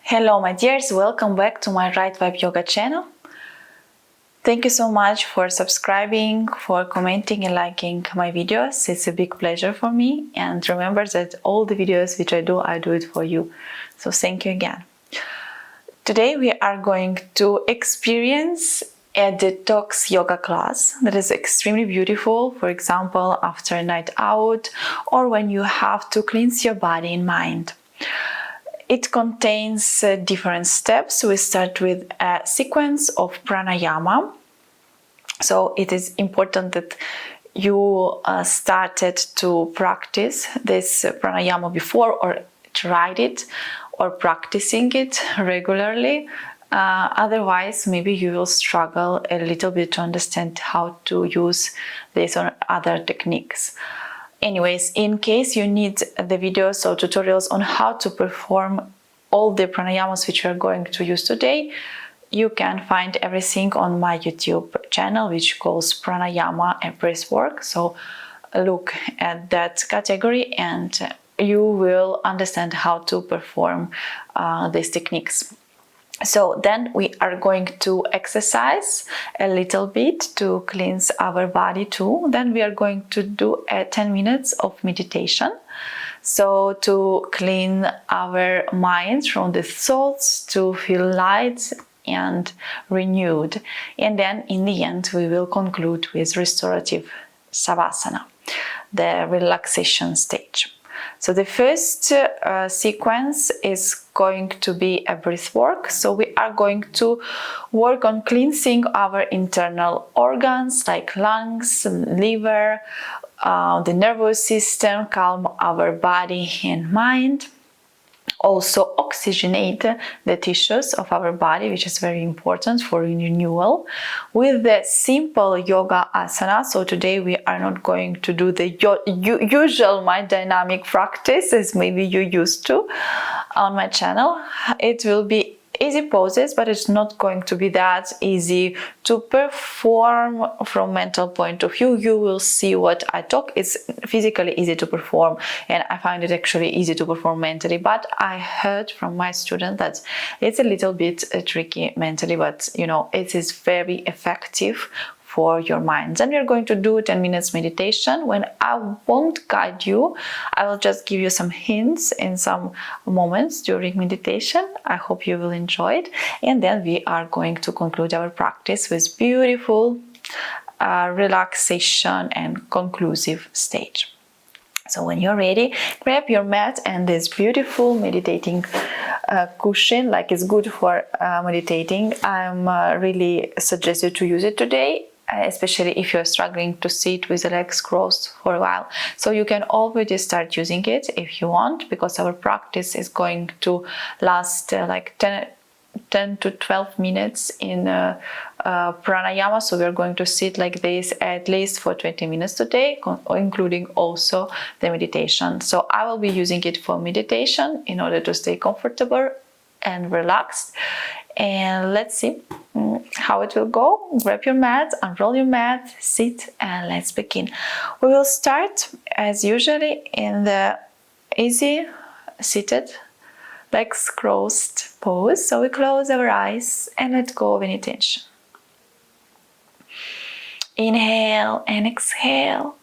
Hello my dears, welcome back to my Right Vibe Yoga channel. Thank you so much for subscribing, for commenting and liking my videos. It's a big pleasure for me, and remember that all the videos which I do it for you. So thank you again. Today we are going to experience a detox yoga class that is extremely beautiful, for example after a night out or when you have to cleanse your body and mind. It contains different steps. We start with a sequence of pranayama. So it is important that you started to practice this pranayama before, or tried it, or practicing it regularly. Otherwise, maybe you will struggle a little bit to understand how to use this or other techniques. Anyways, in case you need the videos or tutorials on how to perform all the pranayamas which we are going to use today, you can find everything on my YouTube channel, which calls Pranayama and breathwork. So look at that category and you will understand how to perform these techniques. So then we are going to exercise a little bit to cleanse our body too. Then we are going to do 10 minutes of meditation. So to clean our minds from the thoughts, to feel light and renewed. And then in the end we will conclude with restorative Savasana, the relaxation stage. So the first sequence is going to be a breath work. So we are going to work on cleansing our internal organs like lungs, liver, the nervous system, calm our body and mind. Also oxygenate the tissues of our body, which is very important for renewal, with the simple yoga asana. So today we are not going to do the usual my dynamic practice as maybe you used to on my channel. It will be easy poses, but it's not going to be that easy to perform from mental point of view. You will see what I talk. It's physically easy to perform, and I find it actually easy to perform mentally, but I heard from my student that it's a little bit tricky mentally, but you know, it is very effective for your minds. And we are going to do 10 minutes meditation when I won't guide you. I will just give you some hints in some moments during meditation. I hope you will enjoy it. And then we are going to conclude our practice with beautiful relaxation and conclusive stage. So when you're ready, grab your mat and this beautiful meditating cushion, like it's good for meditating. I'm really suggest you to use it today, especially if you're struggling to sit with the legs crossed for a while. So you can already start using it if you want, because our practice is going to last like 10 to 12 minutes in pranayama. So we're going to sit like this at least for 20 minutes today, including also the meditation. So I will be using it for meditation in order to stay comfortable and relaxed. And let's see how it will go. Grab your mat, unroll your mat, sit, and let's begin. We will start as usually in the easy seated legs crossed pose. So we close our eyes and let go of any tension. Inhale and exhale.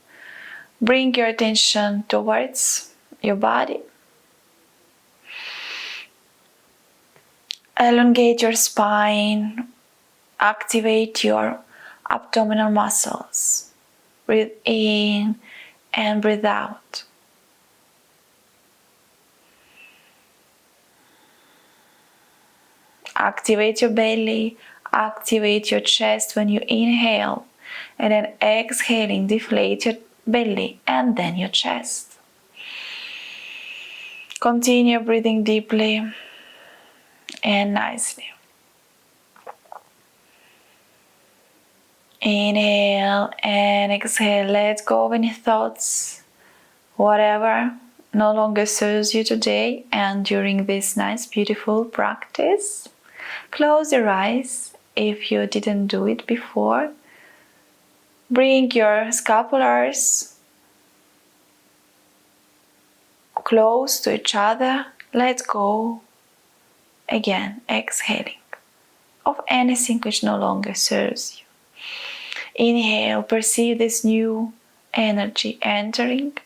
Bring your attention towards your body. Elongate your spine. Activate your abdominal muscles. Breathe in and breathe out. Activate your belly, activate your chest when you inhale, and then exhaling, deflate your belly and then your chest. Continue breathing deeply and nicely. Inhale and exhale, let go of any thoughts, whatever no longer serves you today and during this nice, beautiful practice. Close your eyes if you didn't do it before. Bring your scapulars close to each other. Let go again, exhaling of anything which no longer serves you. Inhale, perceive this new energy entering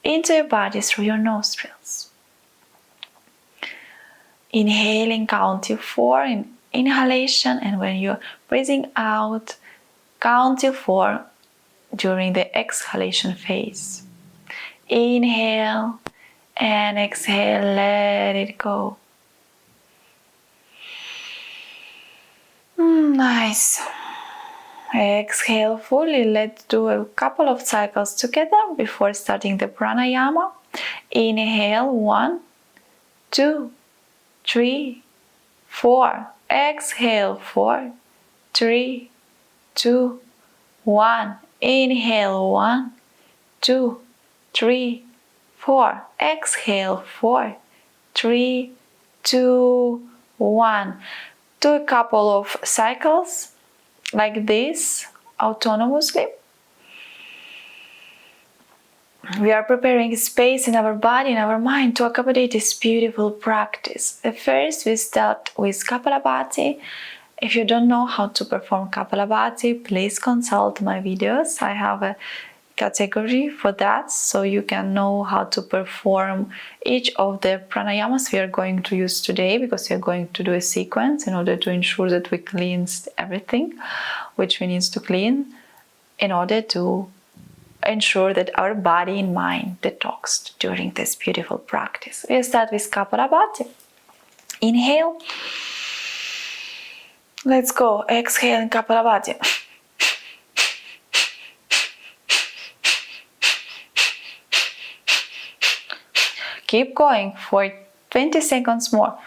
into your body through your nostrils. Inhaling, count to 4 in inhalation, and when you're breathing out, count to 4 during the exhalation phase. Inhale and exhale, let it go. Nice. Exhale fully. Let's do a couple of cycles together before starting the pranayama. Inhale, 1, 2, 3, 4. Exhale, 4, 3, 2, 1. Inhale, 1, 2, 3, 4. Exhale, 4, 3, 2, 1. Do a couple of cycles like this autonomously. We are preparing space in our body, in our mind to accommodate this beautiful practice. First, we start with Kapalabhati. If you don't know how to perform Kapalabhati, please consult my videos. I have a category for that, so you can know how to perform each of the pranayamas we are going to use today, because we are going to do a sequence in order to ensure that we cleansed everything which we need to clean in order to ensure that our body and mind detoxed during this beautiful practice. We'll start with Kapalabhati. Inhale. Let's go. Exhale in Kapalabhati. Keep going for 20 seconds more.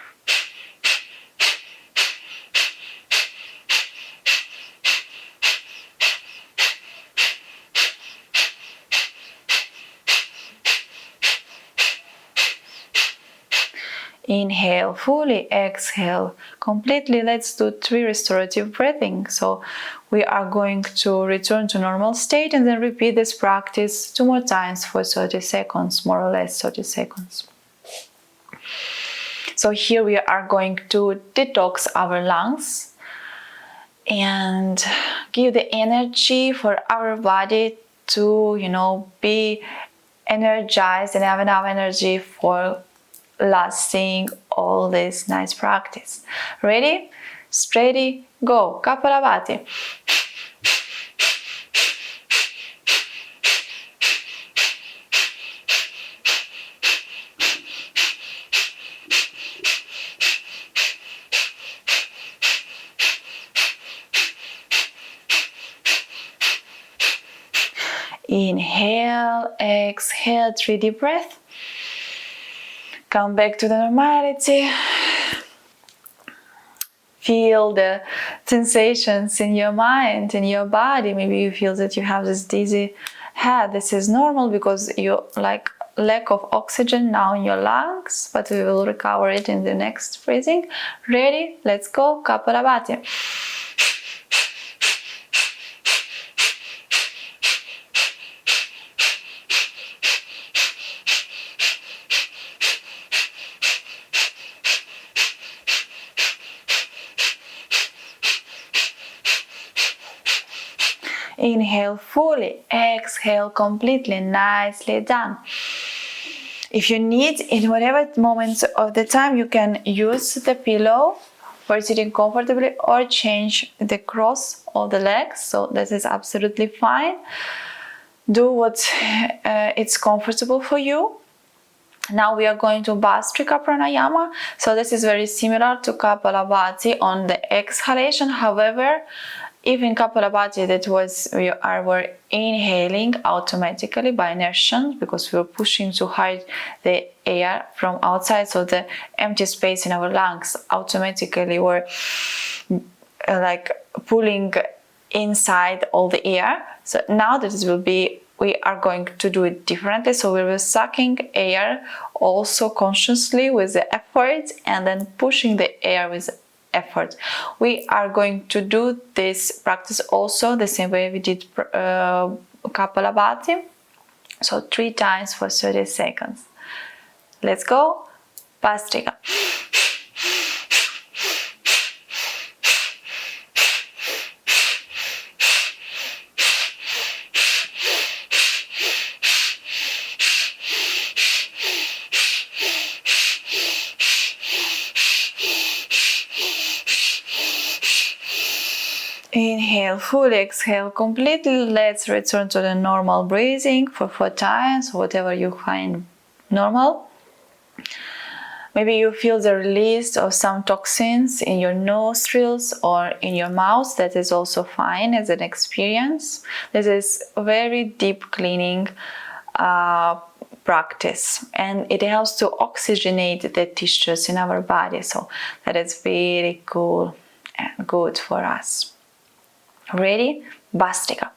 Inhale fully, exhale completely. Let's do 3 restorative breathing. So we are going to return to normal state and then repeat this practice 2 more times for 30 seconds, more or less 30 seconds. So here we are going to detox our lungs and give the energy for our body to, be energized and have enough energy for lasting all this nice practice. Ready? Steady, go. Kapalabhati. Inhale, exhale, 3 deep breaths. Come back to the normality. Feel the sensations in your mind, in your body. Maybe you feel that you have this dizzy head. This is normal because you lack of oxygen now in your lungs, but we will recover it in the next breathing. Ready? Let's go. Kapalabhati. Inhale fully, exhale completely, nicely done. If you need, in whatever moments of the time, you can use the pillow for sitting comfortably or change the cross of the legs, so this is absolutely fine. Do what it's comfortable for you. Now we are going to Bhastrika Pranayama. So this is very similar to Kapalabhati on the exhalation. However, if in Kapalabhati we were inhaling automatically by inertia because we were pushing too hard the air from outside, so the empty space in our lungs automatically were like pulling inside all the air. So now we are going to do it differently. So we were sucking air also consciously with the effort and then pushing the air with effort. We are going to do this practice also the same way we did Kapalabhati. So 3 times for 30 seconds. Let's go. Bhastrika. Inhale fully, exhale completely. Let's return to the normal breathing for 4 times, whatever you find normal. Maybe you feel the release of some toxins in your nostrils or in your mouth. That is also fine as an experience. This is a very deep cleaning practice, and it helps to oxygenate the tissues in our body. So that is very cool and good for us. Ready? Bastrika.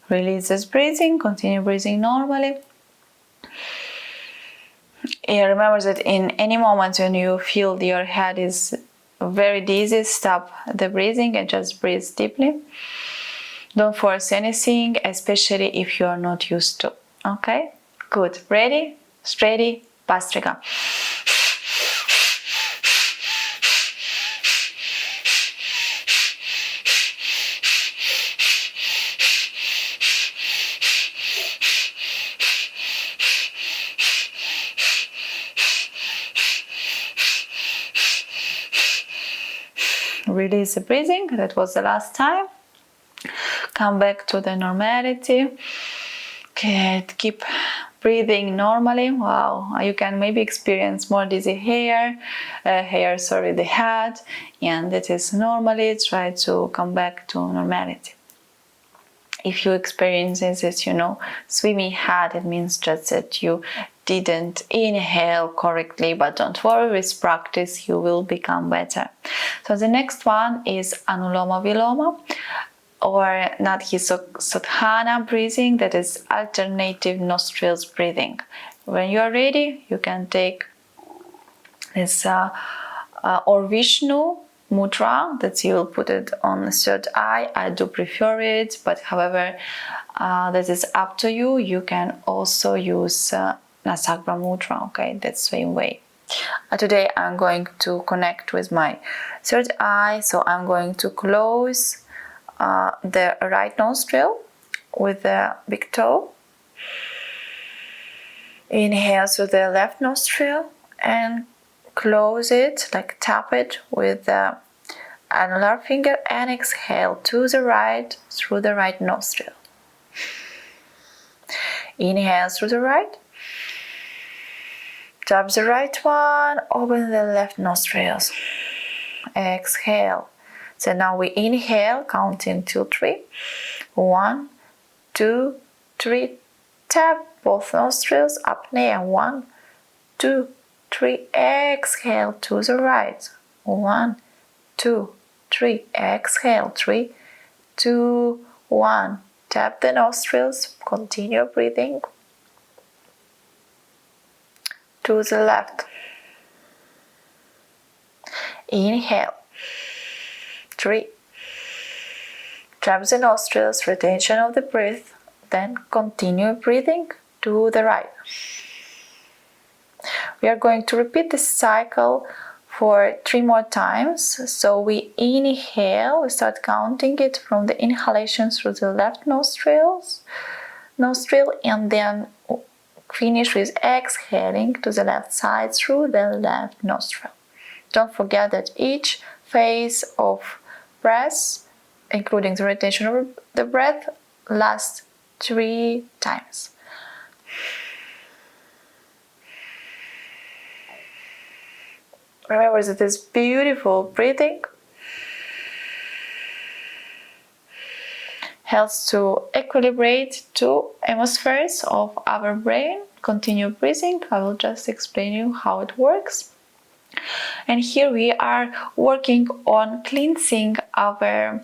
Release this breathing, continue breathing normally. Yeah, remember that in any moment when you feel your head is very dizzy, stop the breathing and just breathe deeply. Don't force anything, especially if you are not used to. Okay? Good. Ready? Steady. Bastrika. Release the breathing. That was the last time. Come back to the normality. Okay, keep breathing normally. Wow, you can maybe experience more dizzy the head, and that is normally. Try to come back to normality. If you experience this, swimmy head, it means just that you didn't inhale correctly, but don't worry, with practice you will become better. So the next one is Anuloma Viloma, or Nadhi breathing, that is alternative nostrils breathing. When you are ready, you can take this or Vishnu mudra, that you will put it on the third eye. I do prefer it, but however, that is up to you. You can also use Nasakra mudra, okay, that's the same way. Today I'm going to connect with my third eye, so I'm going to close the right nostril with the big toe. Inhale through the left nostril and close it, like tap it with the annular finger, and exhale to the right through the right nostril. Inhale through the right, tap the right one, open the left nostrils, exhale. So now we inhale, counting till 3. 1, 2, 3, tap both nostrils, apnea. 1, 2, 3, exhale to the right. 1, 2, 3, exhale. 3, 2, 1. Tap the nostrils, continue breathing. To the left. Inhale. 3. Tap the nostrils, retention of the breath, then continue breathing to the right. We are going to repeat this cycle for 3 more times. So we inhale, we start counting it from the inhalation through the left nostril, and then finish with exhaling to the left side through the left nostril. Don't forget that each phase of breath, including the retention of the breath, lasts 3 times. Remember that this beautiful breathing helps to equilibrate 2 hemispheres of our brain. Continue breathing. I will just explain you how it works. And here we are working on cleansing our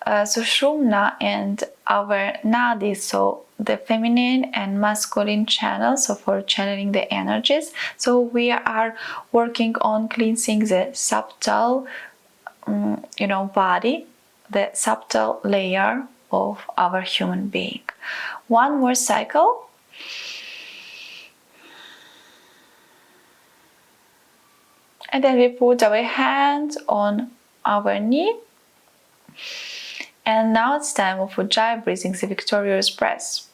sushumna and our nadi, so the feminine and masculine channels, so for channeling the energies. So we are working on cleansing the subtle body, the subtle layer of our human being. One more cycle. And then we put our hand on our knee. And now it's time of Ujjayi breathing, the victorious breath.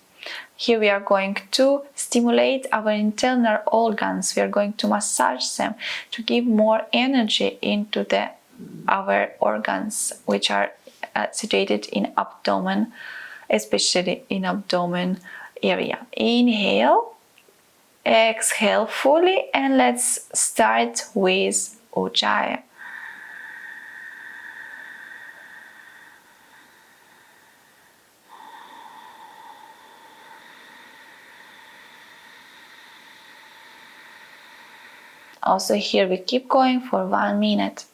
Here we are going to stimulate our internal organs. We are going to massage them to give more energy into our organs, which are situated in abdomen, especially in abdomen area. Inhale, exhale fully, and let's start with Ujjayi. Also here we keep going for 1 minute.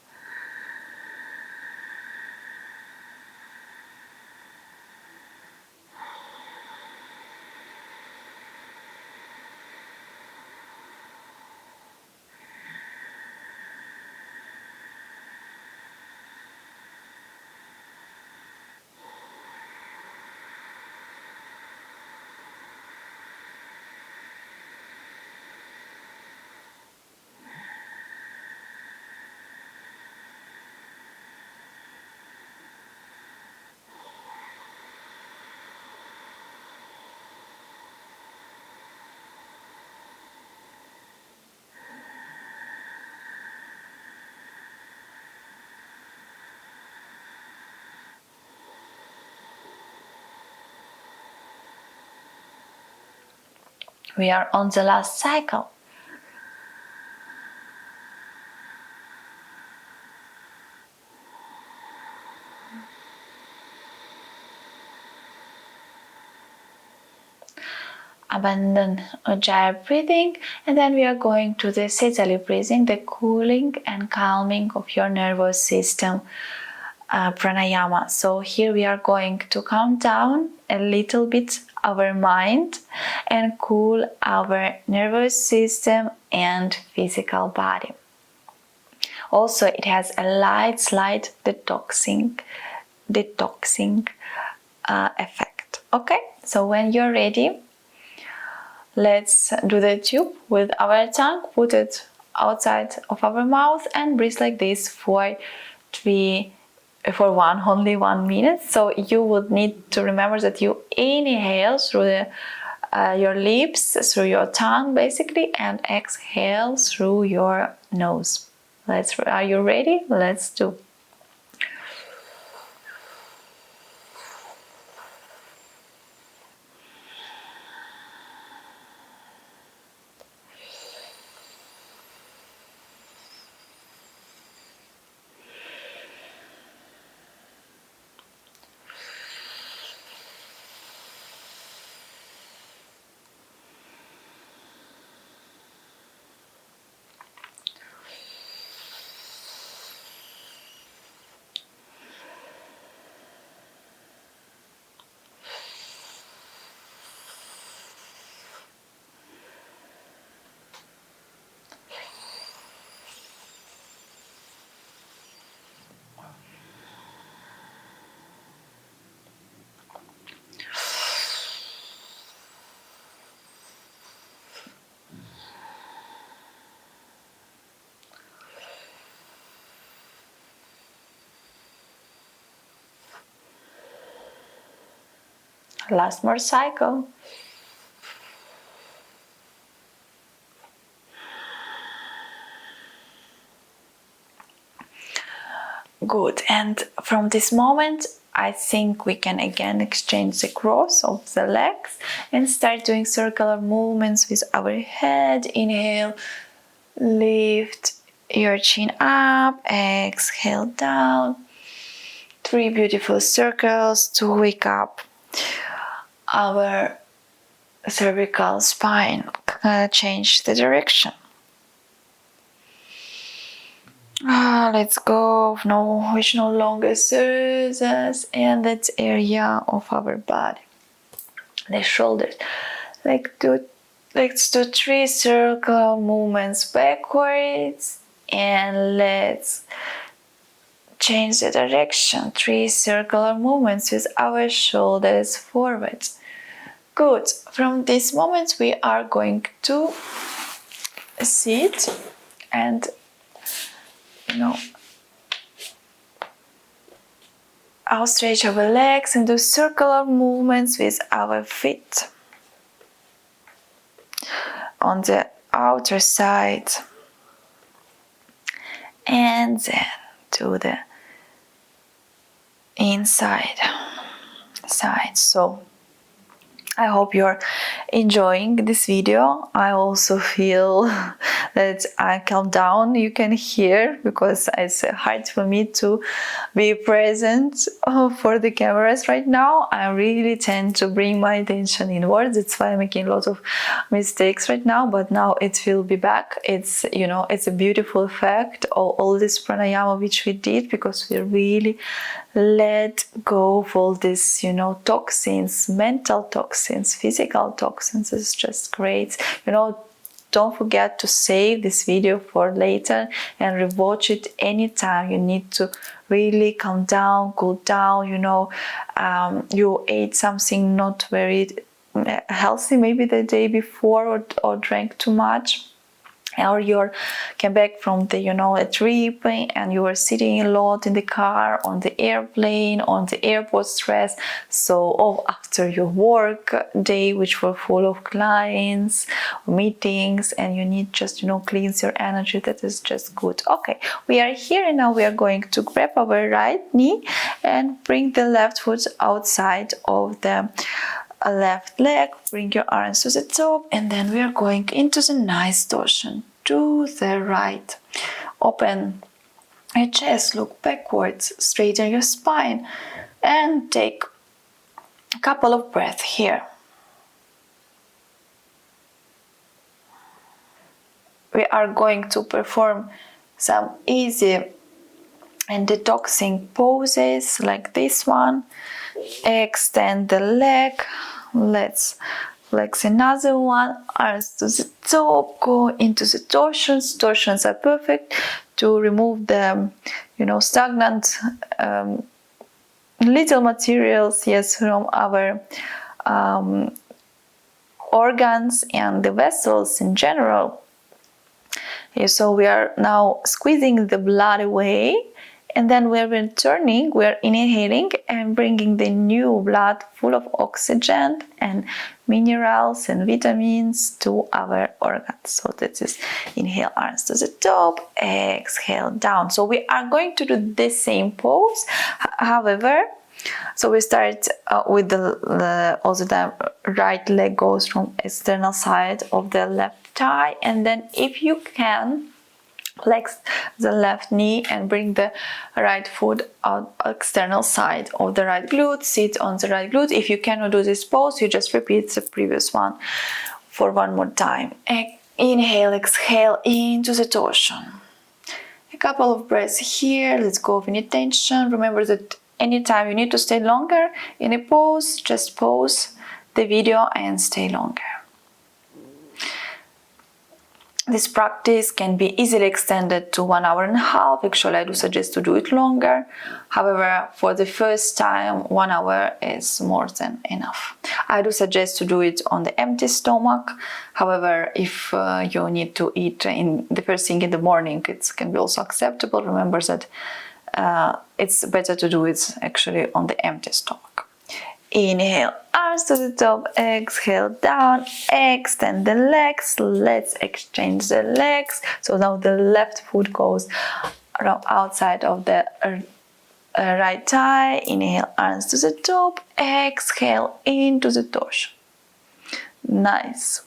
We are on the last cycle. Abandon Ujjayi breathing, and then we are going to the Sitali breathing, the cooling and calming of your nervous system, Pranayama. So here we are going to calm down a little bit our mind and cool our nervous system and physical body. Also, it has a slight detoxing effect. Okay, so when you're ready, let's do the tube with our tongue, put it outside of our mouth and breathe like this for only 1 minute. So you would need to remember that you inhale through your lips, through your tongue basically, and exhale through your nose. Are you ready? Let's do. Last more cycle. Good. And from this moment, I think we can again exchange the cross of the legs and start doing circular movements with our head. Inhale, lift your chin up, exhale down. 3 beautiful circles to wake up our cervical spine. Change the direction. Let's go, which no longer serves us, and that area of our body. The shoulders. Let's do 3 circle movements backwards, and let's change the direction. 3 circular movements with our shoulders forward. Good. From this moment we are going to sit and outstretch our legs and do circular movements with our feet on the outer side, and then to the inside side. So I hope you're enjoying this video. I also feel that I calm down, you can hear, because it's hard for me to be present for the cameras right now. I really tend to bring my attention inwards. That's why I'm making a lot of mistakes right now, but now it will be back. It's, it's a beautiful effect of all this pranayama which we did, because we really let go of all this, toxins, mental toxins, physical toxins. It's just great. Don't forget to save this video for later and rewatch it anytime you need to really calm down, cool down. You ate something not very healthy maybe the day before, or drank too much, or you came back from the a trip and you were sitting a lot in the car, on the airplane, on the airport stress, so after your work day which were full of clients, meetings, and you need just cleanse your energy. That is just good. Okay, we are here, and now we are going to grab our right knee and bring the left foot outside of the left leg. Bring your arms to the top, and then we are going into the nice torsion to the right. Open your chest, look backwards, straighten your spine, and take a couple of breaths here. We are going to perform some easy and detoxing poses like this one. Extend the leg. Let's flex another one. Arms to the top. Go into the torsions. Torsions are perfect to remove the stagnant little materials, from our organs and the vessels in general. So we are now squeezing the blood away, and then we're returning, we're inhaling and bringing the new blood full of oxygen and minerals and vitamins to our organs. So this is inhale, arms to the top, exhale, down. So we are going to do the same pose. However, so we start with also the right leg goes from external side of the left thigh, and then if you can, flex the left knee and bring the right foot out external side of the right glute. Sit on the right glute. If you cannot do this pose, you just repeat the previous one for one more time. Inhale, exhale into the torsion. A couple of breaths here. Let's go with any tension. Remember that anytime you need to stay longer in a pose, just pause the video and stay longer. This practice can be easily extended to 1.5 hours. Actually, I do suggest to do it longer. However, for the first time, 1 hour is more than enough. I do suggest to do it on the empty stomach. However, if you need to eat in the first thing in the morning, it can be also acceptable. Remember that it's better to do it actually on the empty stomach. Inhale, arms to the top, exhale, down, extend the legs. Let's exchange the legs. So now the left foot goes around outside of the right thigh. Inhale, arms to the top, exhale into the torsion. Nice.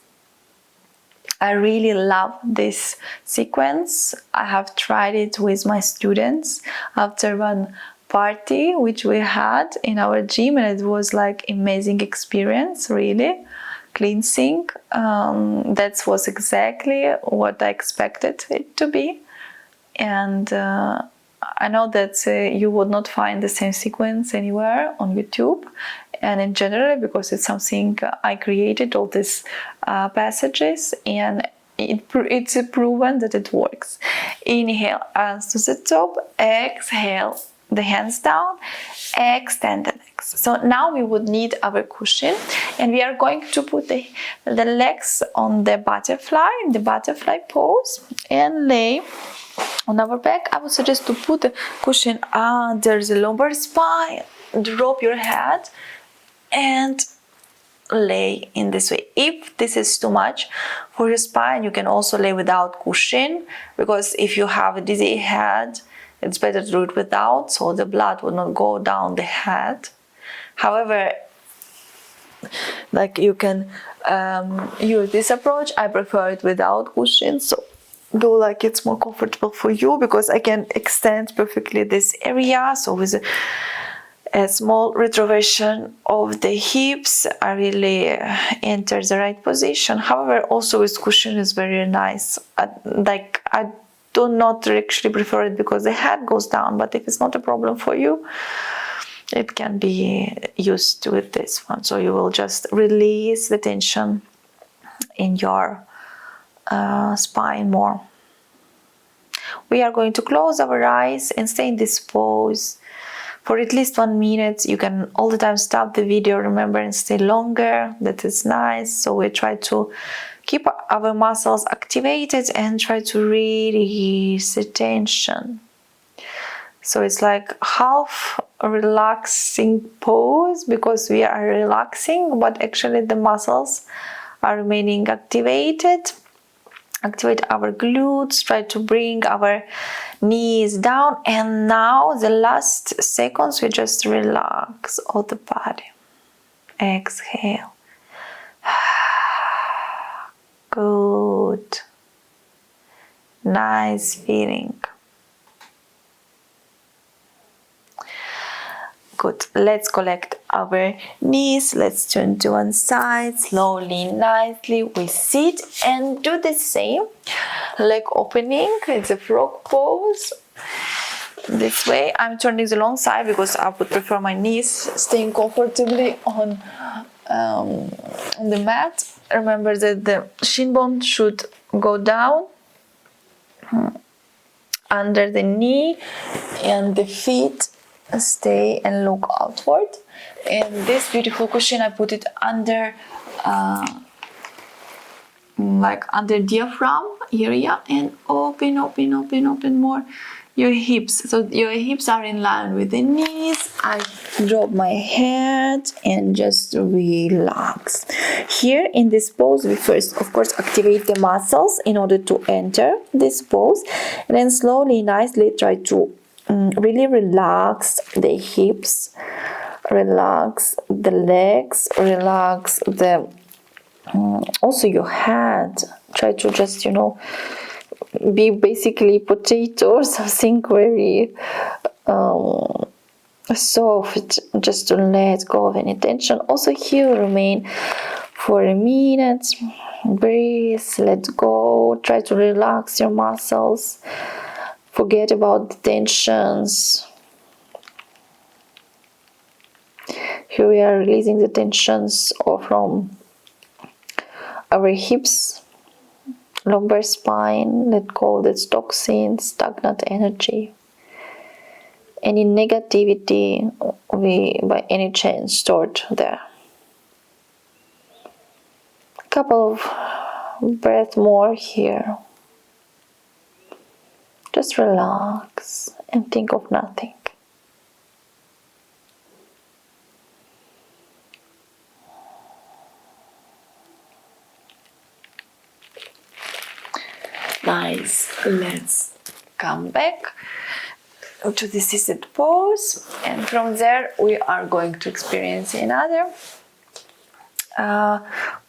I really love this sequence. I have tried it with my students after one party which we had in our gym, and it was like amazing experience, really cleansing. That was exactly what I expected it to be, and I know that you would not find the same sequence anywhere on YouTube and in general, because it's something I created, all these passages, and it's proven that it works. Inhale, arms to the top, exhale, the hands down, extend the legs. So now we would need our cushion, and we are going to put the legs on the butterfly, in the butterfly pose, and lay on our back, I would suggest to put the cushion under the lumbar spine, drop your head and lay in this way. If this is too much for your spine, you can also lay without cushion, because if you have a dizzy head, it's better to do it without, so the blood will not go down the head. However, like you can use this approach. I prefer it without cushion, so do like it's more comfortable for you, because I can extend perfectly this area. So with a small retroversion of the hips, I really enter the right position. However, also with cushion is very nice. I do not actually prefer it because the head goes down, but if it's not a problem for you, it can be used with this one. So you will just release the tension in your spine more. We are going to close our eyes and stay in this pose for at least 1 minute. You can all the time stop the video, remember, and stay longer. That is nice. So we try to keep our muscles activated and try to release the tension. So it's like half a relaxing pose, because we are relaxing, but actually the muscles are remaining activated. Activate our glutes, try to bring our knees down, and now the last seconds we just relax all the body. Exhale. Good. Nice feeling. Good. Let's collect our knees. Let's turn to one side. Slowly, nicely, we sit and do the same. Leg opening. It's a frog pose. This way. I'm turning the long side because I would prefer my knees staying comfortably on the mat. Remember that the shin bone should go down under the knee, and the feet stay and look outward. And this beautiful cushion, I put it under like under diaphragm area, and open more your hips. So your hips are in line with the knees. I drop my head and just relax. Here in this pose, we first, of course, activate the muscles in order to enter this pose, and then slowly, nicely try to really relax the hips, relax the legs, relax the also your head. Try to just, be basically potato or something very soft, just to let go of any tension. Also here, remain for a minute, breathe, let go, try to relax your muscles, forget about the tensions. Here we are releasing the tensions from our hips, lumbar spine. Let go of the toxins, stagnant energy, any negativity we by any chance stored there. A couple of breaths more here. Just relax and think of nothing. Nice. Let's come back to the seated pose, and from there we are going to experience another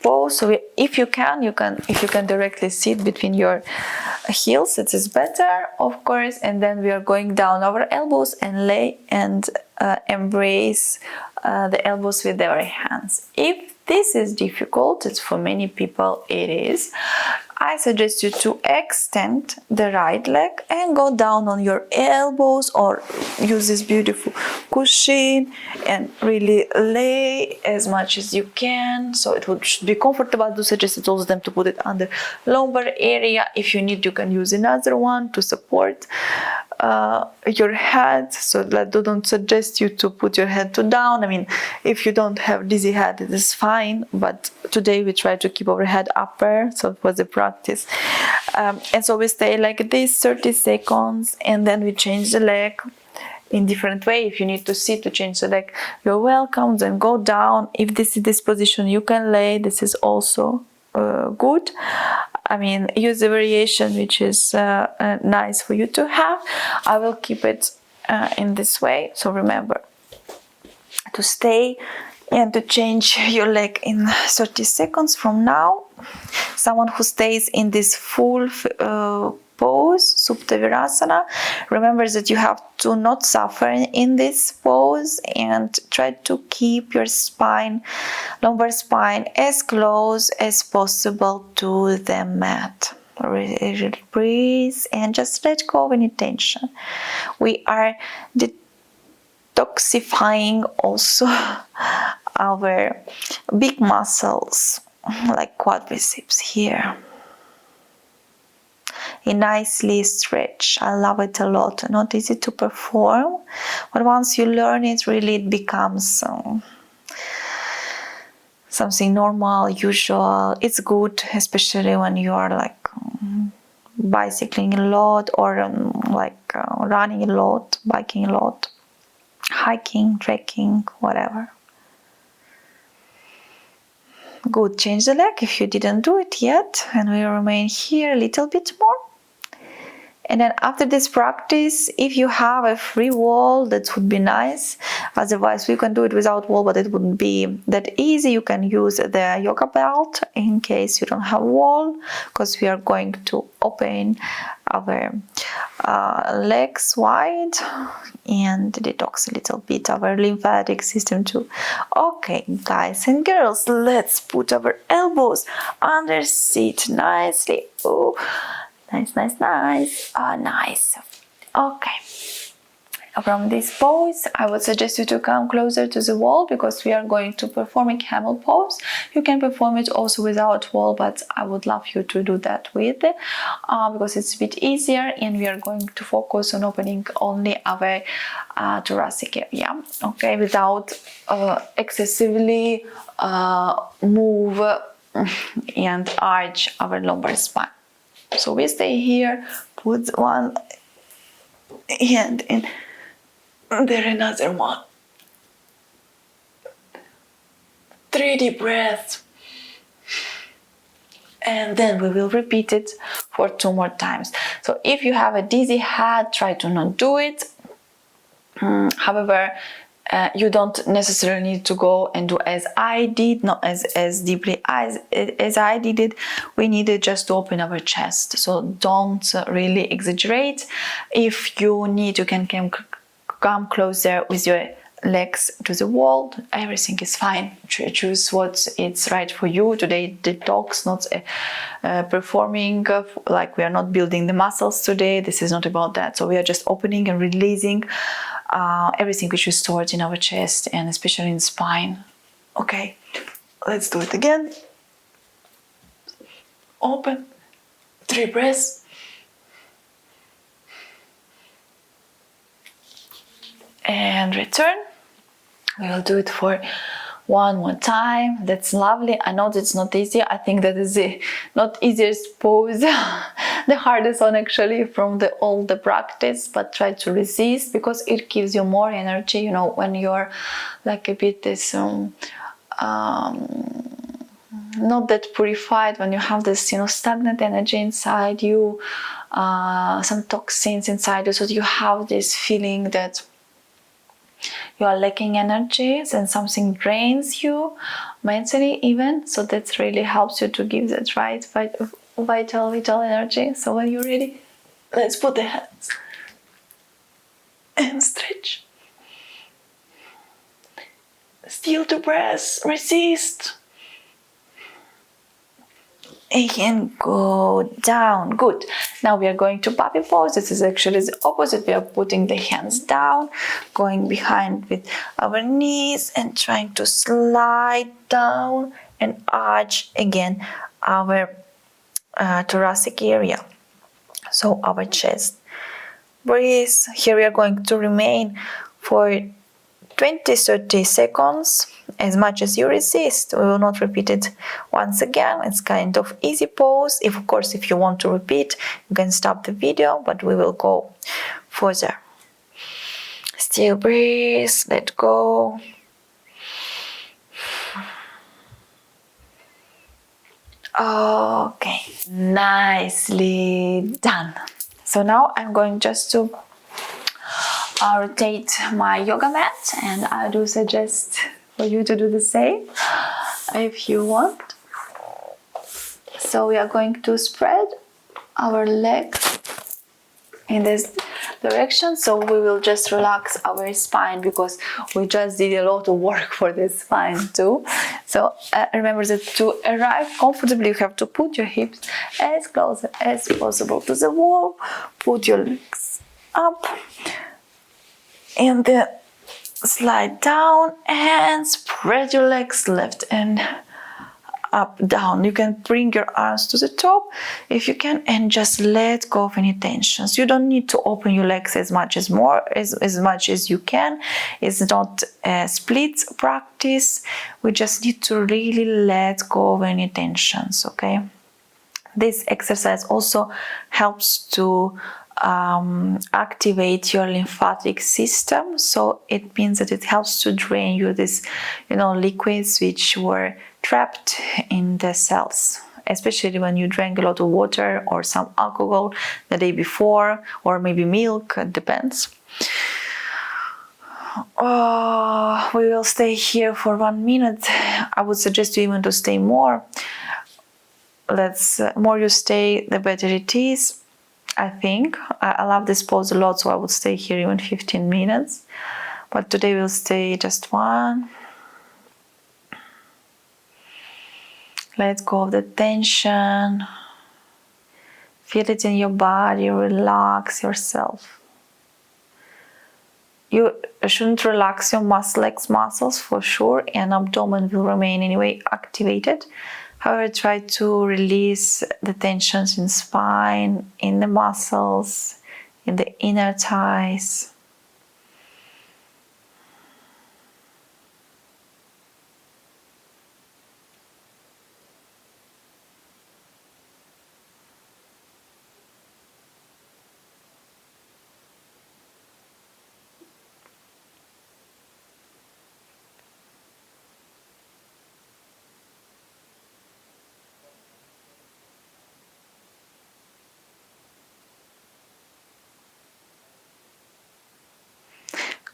pose. So if you can directly sit between your heels, it is better, of course. And then we are going down our elbows and lay and embrace the elbows with our hands. If this is difficult, it's for many people it is, I suggest you to extend the right leg and go down on your elbows, or use this beautiful cushion and really lay as much as you can. So it should be comfortable. I do suggest also them to put it under lumbar area. If you need, you can use another one to support your head. So that don't suggest you to put your head down. I mean, if you don't have dizzy head, it is fine. But today we try to keep our head upper, so it was a practice. And so we stay like this 30 seconds, and then we change the leg in different way. If you need to sit to change the leg, you're welcome. Then go down. If this is this position, you can lay. This is also good. I mean, use the variation which is nice for you to have. I will keep it in this way. So remember to stay and to change your leg in 30 seconds from now. Someone who stays in this full pose, Supta Virasana, remember that you have to not suffer in this pose, and try to keep your spine, lumbar spine, as close as possible to the mat. Breathe and just let go of any tension. We are detoxifying also our big muscles like quadriceps here. It nicely stretch. I love it a lot. Not easy to perform, but once you learn it, really it becomes something normal, usual. It's good, especially when you are like bicycling a lot, or running a lot, biking a lot, hiking, trekking, whatever. Good. Change the leg if you didn't do it yet, and we remain here a little bit more. And then after this practice, if you have a free wall, that would be nice. Otherwise, we can do it without wall, but it wouldn't be that easy. You can use the yoga belt in case you don't have wall, because we are going to open our legs wide and detox a little bit our lymphatic system too. Okay, guys and girls, let's put our elbows under seat nicely. Oh, nice, nice, nice. Nice. Okay. From this pose, I would suggest you to come closer to the wall, because we are going to perform a camel pose. You can perform it also without wall, but I would love you to do that with it, because it's a bit easier, and we are going to focus on opening only our thoracic area, okay, without excessively move and arch our lumbar spine. So we stay here, put one hand in, there another one. 3 deep breaths. And then we will repeat it for 2 more times. So if you have a dizzy head, try to not do it. However, you don't necessarily need to go and do as I did, not as deeply as I did it. We needed just to open our chest. So don't really exaggerate. If you need, you can come closer with your legs to the wall. Everything is fine. Choose what is right for you. Today, detox, not performing, like we are not building the muscles today. This is not about that. So we are just opening and releasing everything which is stored in our chest, and especially in spine. Okay, let's do it again. Open, 3 breaths. And return. We will do it for 1 more time. That's lovely. I know that's not easy. I think that is the not easiest pose, the hardest one actually from all the practice, but try to resist, because it gives you more energy, you know, when you're like a bit this not that purified, when you have this, you know, stagnant energy inside you, some toxins inside you, so you have this feeling that you are lacking energy, and something drains you mentally even. So that really helps you to give that right vital energy. So when you're ready, let's put the hands and stretch. Still the breath, resist. And go down. Good. Now we are going to puppy pose. This is actually the opposite. We are putting the hands down, going behind with our knees, and trying to slide down and arch again our thoracic area, so our chest. Breathe. Here we are going to remain for 20-30 seconds, as much as you resist. We will not repeat it once again. It's kind of easy pose. Of course, if you want to repeat, you can stop the video, but we will go further. Still breathe, let go. Okay, nicely done. So now I'm going just to rotate my yoga mat, and I do suggest for you to do the same if you want. So we are going to spread our legs in this direction, so we will just relax our spine because we just did a lot of work for the spine too. So remember that to arrive comfortably, you have to put your hips as close as possible to the wall, put your legs up and then slide down and spread your legs left and up, down. You can bring your arms to the top if you can and just let go of any tensions. You don't need to open your legs as much as you can. It's not a split practice. We just need to really let go of any tensions, okay? This exercise also helps to activate your lymphatic system, so it means that it helps to drain you this liquids which were trapped in the cells, especially when you drank a lot of water or some alcohol the day before, or maybe milk, it depends. We will stay here for 1 minute. I would suggest you even to stay more. More you stay, the better it is. I think I love this pose a lot, so I would stay here even 15 minutes. But today we'll stay just 1. Let go of the tension. Feel it in your body. Relax yourself. You shouldn't relax your legs muscles for sure, and abdomen will remain anyway activated. However, try to release the tensions in spine, in the muscles, in the inner thighs.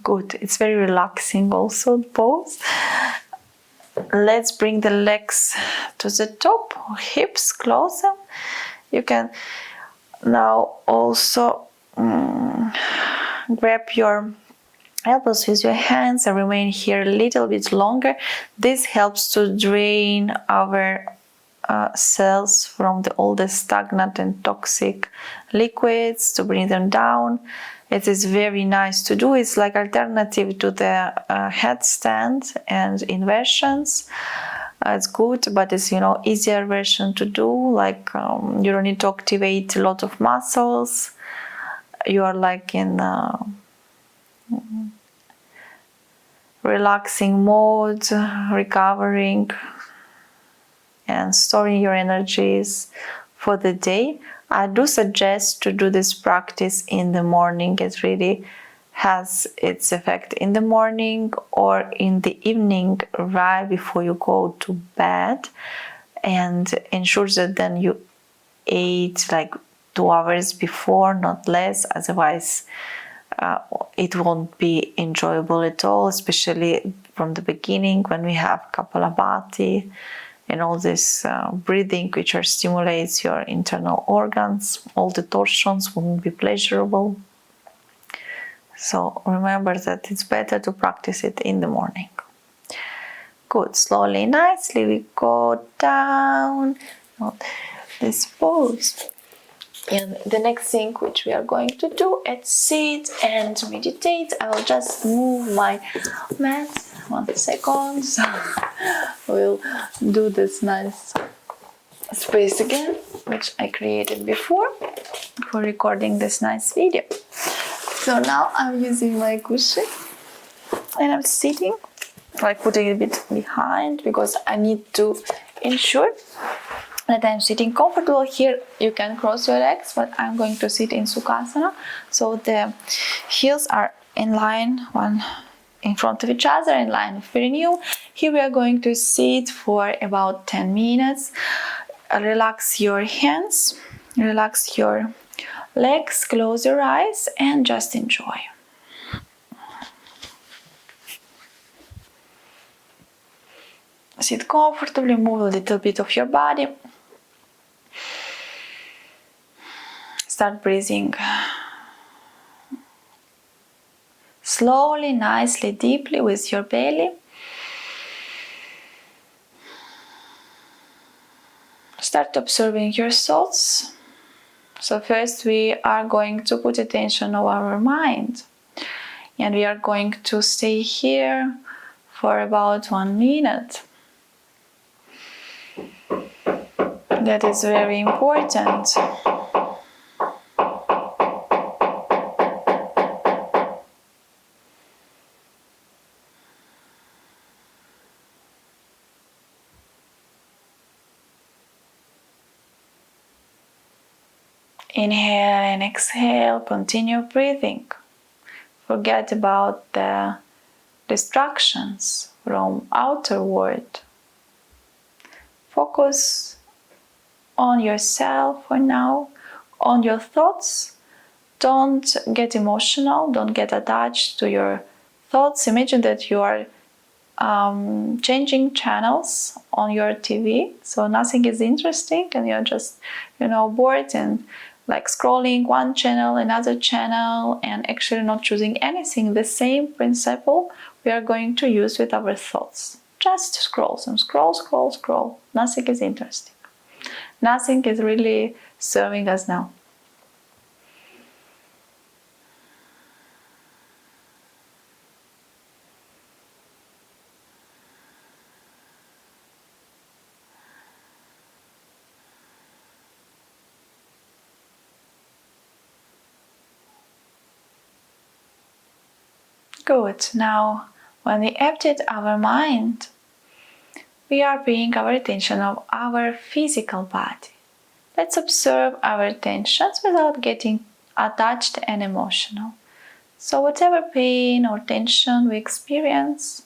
Good. It's very relaxing also, pose. Let's bring the legs to the top, hips closer. You can now also grab your elbows with your hands and remain here a little bit longer. This helps to drain our cells from all the stagnant and toxic liquids, to bring them down. It is very nice to do. It's like alternative to the headstand and inversions. It's good, but it's easier version to do. Like you don't need to activate a lot of muscles. You are like in relaxing mode, recovering and storing your energies for the day. I do suggest to do this practice in the morning. It really has its effect in the morning or in the evening right before you go to bed, and ensures that then you eat like 2 hours before, not less. Otherwise it won't be enjoyable at all, especially from the beginning when we have Kapalabhati and all this breathing which stimulates your internal organs. All the torsions won't be pleasurable. So remember that it's better to practice it in the morning. Good. Slowly, nicely we go down this pose. And the next thing which we are going to do is sit and meditate. I will just move my mat. 1 second. We'll do this nice space again, which I created before for recording this nice video. So now I'm using my cushion And I'm sitting, like putting it a bit behind because I need to ensure that I'm sitting comfortable. Here you can cross your legs, but I'm going to sit in Sukhasana. So the heels are in line, one in front of each other, in line of perineum. Here we are going to sit for about 10 minutes. Relax your hands, relax your legs, close your eyes and just enjoy. Sit comfortably, move a little bit of your body. Start breathing slowly, nicely, deeply with your belly. Start observing your thoughts. So first we are going to put attention on our mind. And we are going to stay here for about 1 minute. That is very important. Inhale and exhale, continue breathing. Forget about the distractions from outer world. Focus on yourself for now, on your thoughts. Don't get emotional, don't get attached to your thoughts. Imagine that you are changing channels on your TV, so nothing is interesting and you're just, bored and like scrolling one channel, another channel, and actually not choosing anything. The same principle we are going to use with our thoughts. Just scroll, scroll. Nothing is interesting. Nothing is really serving us now. Good. Now, when we emptied our mind, we are paying our attention of our physical body. Let's observe our tensions without getting attached and emotional. So whatever pain or tension we experience,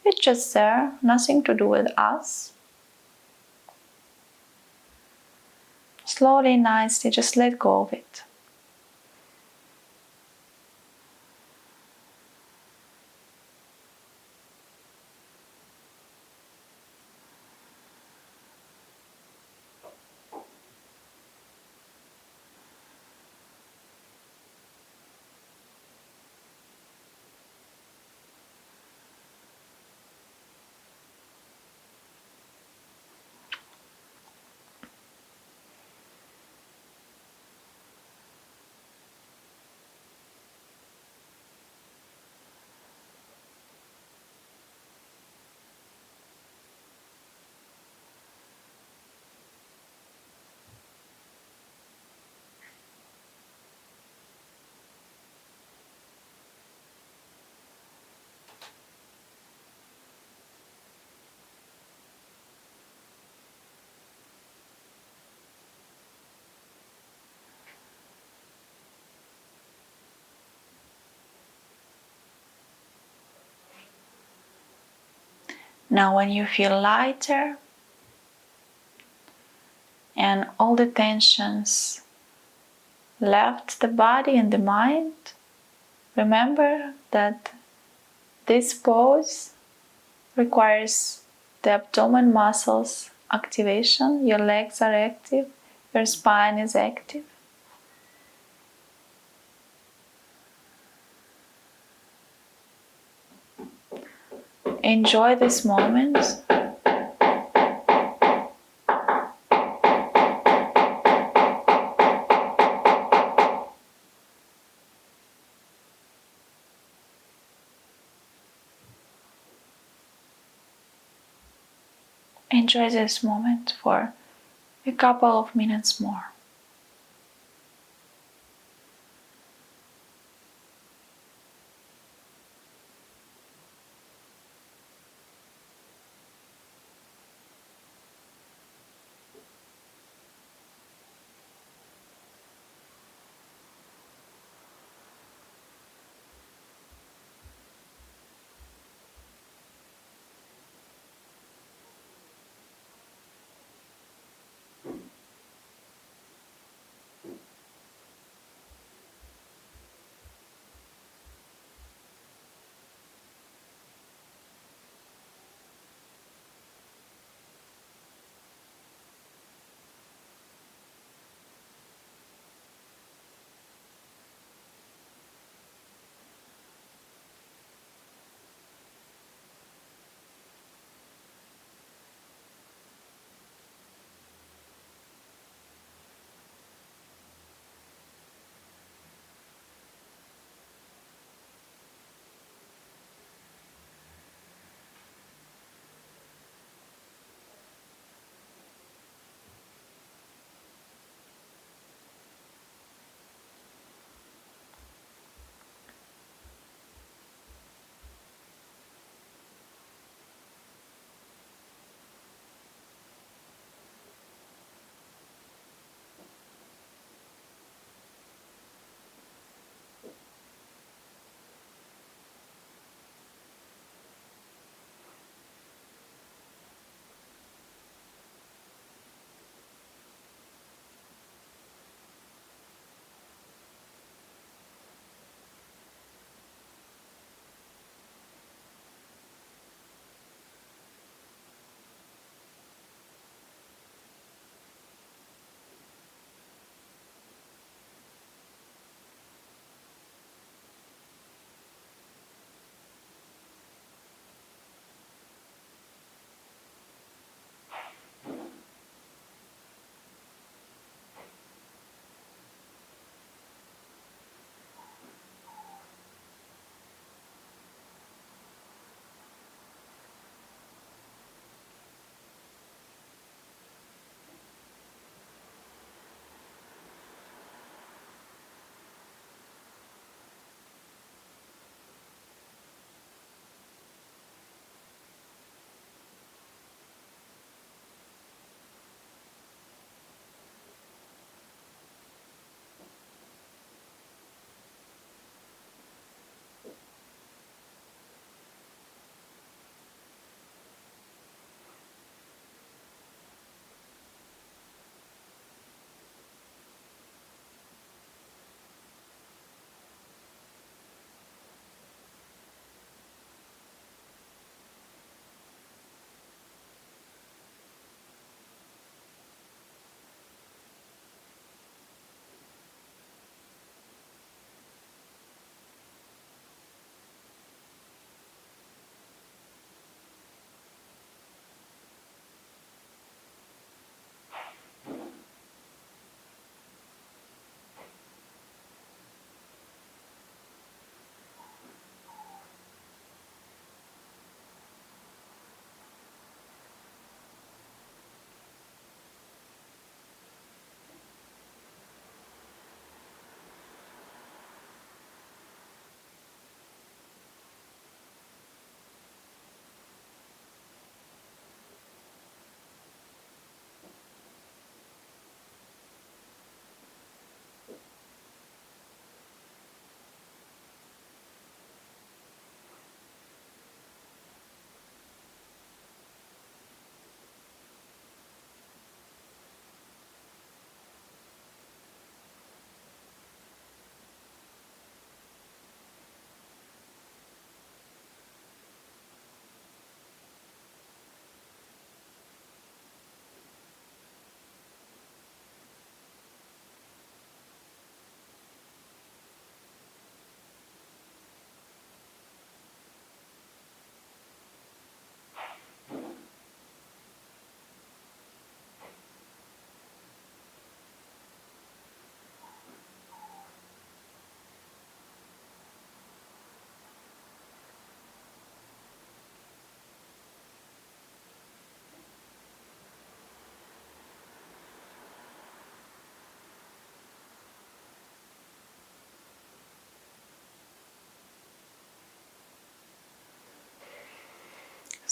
it's just there, nothing to do with us. Slowly, nicely, just let go of it. Now when you feel lighter and all the tensions left the body and the mind, remember that this pose requires the abdomen muscles activation. Your legs are active, your spine is active. Enjoy this moment. Enjoy this moment for a couple of minutes more.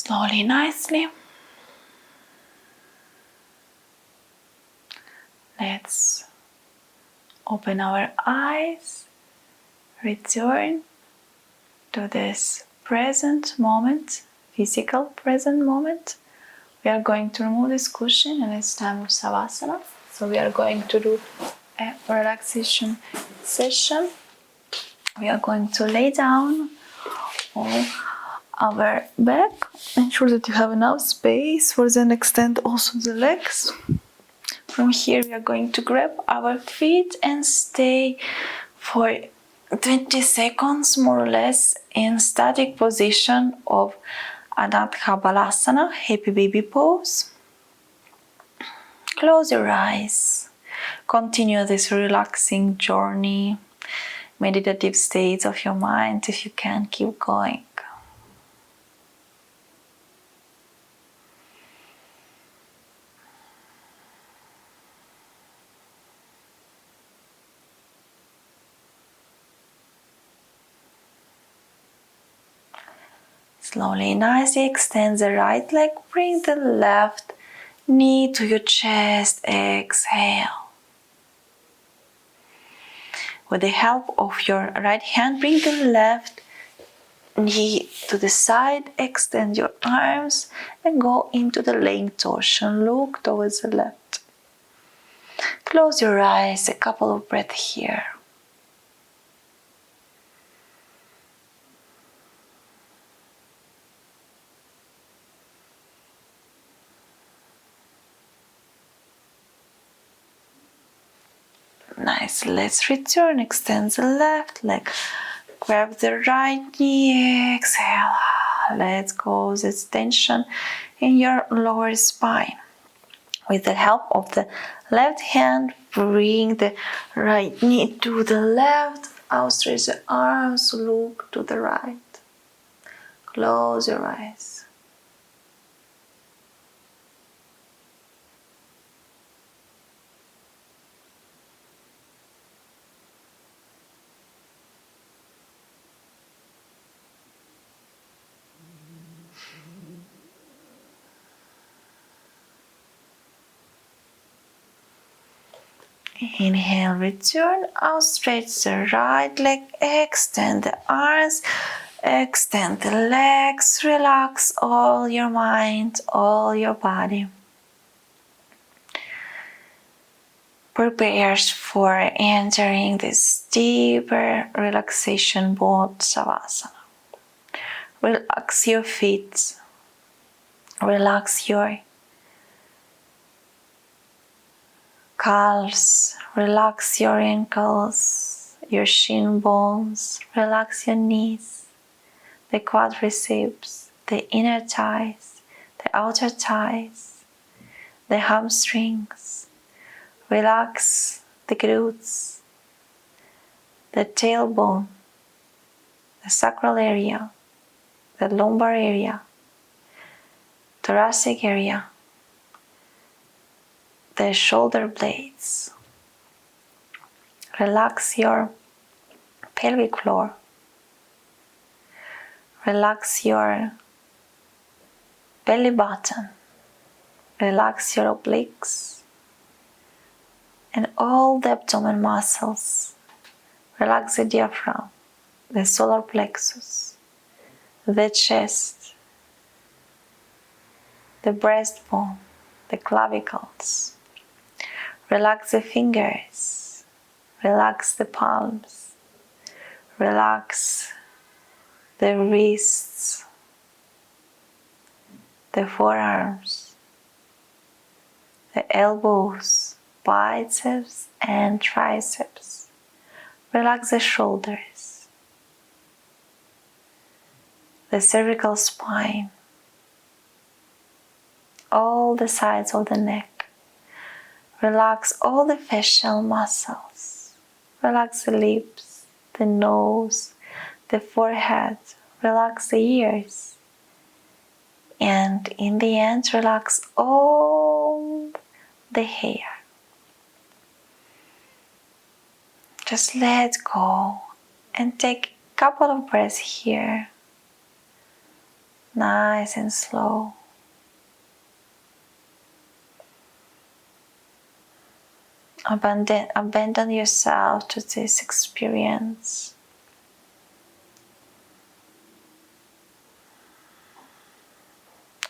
Slowly, nicely. Let's open our eyes, return to this present moment, physical present moment. We are going to remove this cushion and it's time for Savasana. So we are going to do a relaxation session. We are going to lay down on our back. Ensure that you have enough space for then extend also the legs. From here we are going to grab our feet and stay for 20 seconds more or less in static position of Anatha Balasana, happy baby pose. Close your eyes. Continue this relaxing journey, meditative states of your mind. If you can, keep going. Slowly and nicely extend the right leg. Bring the left knee to your chest. Exhale. With the help of your right hand, bring the left knee to the side. Extend your arms and go into the laying torsion. Look towards the left. Close your eyes. A couple of breaths here. Nice. Let's return. Extend the left leg. Grab the right knee. Exhale. Let's go this tension in your lower spine. With the help of the left hand, bring the right knee to the left. Outstretch the arms. Look to the right. Close your eyes. Inhale, return, outstretch the right leg, extend the arms, extend the legs, relax all your mind, all your body. Prepare for entering this deeper relaxation mode, Savasana. Relax your feet, relax your calves, relax your ankles, your shin bones, relax your knees, the quadriceps, the inner thighs, the outer thighs, the hamstrings. Relax the glutes, the tailbone, the sacral area, the lumbar area, thoracic area, the shoulder blades. Relax your pelvic floor. Relax your belly button. Relax your obliques and all the abdomen muscles. Relax the diaphragm, the solar plexus, the chest, the breastbone, the clavicles. Relax the fingers, relax the palms, relax the wrists, the forearms, the elbows, biceps and triceps. Relax the shoulders, the cervical spine, all the sides of the neck. Relax all the facial muscles. Relax the lips, the nose, the forehead. Relax the ears. And in the end, relax all the hair. Just let go and take a couple of breaths here. nice and slow. Abandon yourself to this experience.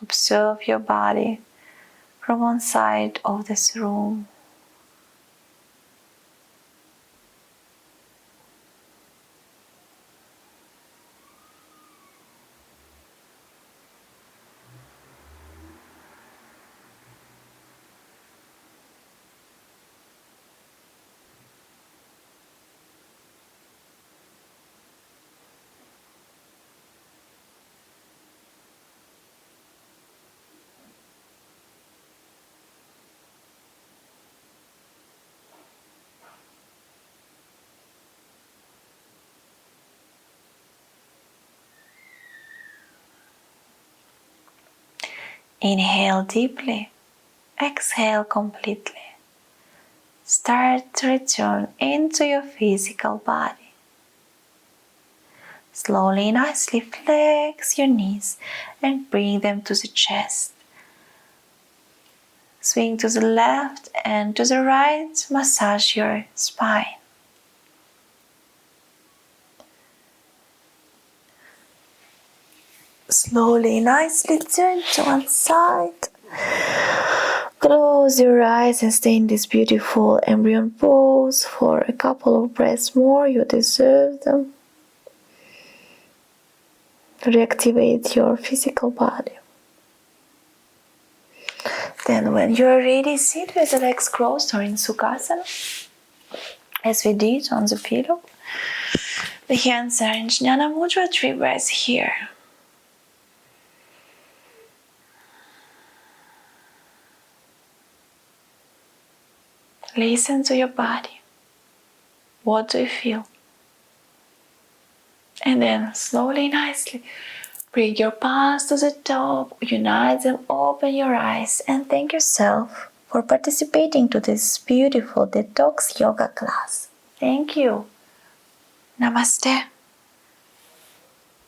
Observe your body from one side of this room. Inhale deeply, exhale completely. Start to return into your physical body. Slowly, nicely flex your knees and bring them to the chest. Swing to the left and to the right, massage your spine. Slowly, nicely turn to one side. Close your eyes and stay in this beautiful embryo pose for a couple of breaths more. You deserve them. Reactivate your physical body. Then when you're ready, sit with the legs crossed or in Sukhasana, as we did on the pillow. The hands are in Jnana Mudra, 3 breaths here. Listen to your body. What do you feel? And then slowly, nicely, bring your palms to the top, unite them, open your eyes, and thank yourself for participating to this beautiful detox yoga class. Thank you. Namaste.